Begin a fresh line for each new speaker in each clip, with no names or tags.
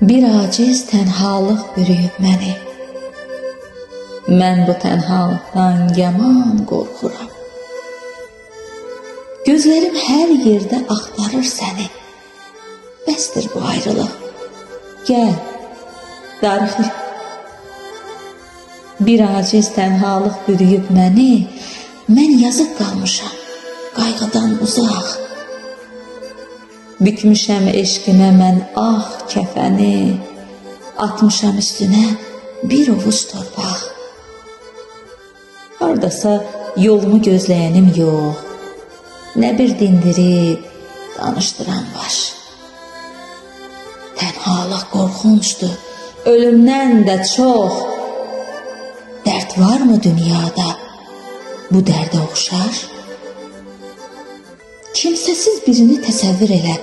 Bir aciz tənhalıq bürüyüb məni. Mən bu tənhalıqdan yaman qorxuram. Gözlərim hər yerdə axtarır səni. Bəsdir bu ayrılıq. Gəl, darıxır. Bir aciz tənhalıq bürüyüb məni. Mən yazıq qalmışam, qayğıdan uzaq. Bükmüşəm eşqimə mən ah kəfəni, atmışam üstünə bir ovuc torpaq. Hardasa yolumu gözləyənim yox, nə bir dindirib danışdıran var. Tənhalıq qorxunçdur, ölümdən də çox. Dərd varmı dünyada, bu dərdə oxşar? Kimsəsiz birini təsəvvür elə,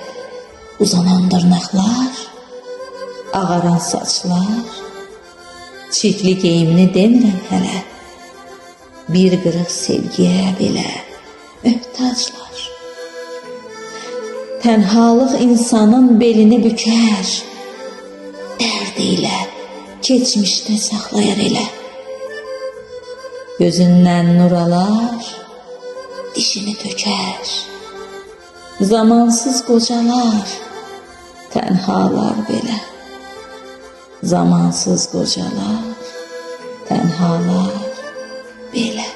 uzanan dırnaqlar, ağaran saçlar, çirkli geyimini demirəm hələ, bir qırıq sevgiyə belə möhtaclar. Tənhalıq insanın belini bükər, dərd ilə keçmişdə saxlayar elə. Gözündən nur alar, dişini tökər. Zamansız qocalar, tənhalar belə. Zamansız qocalar, tənhalar belə.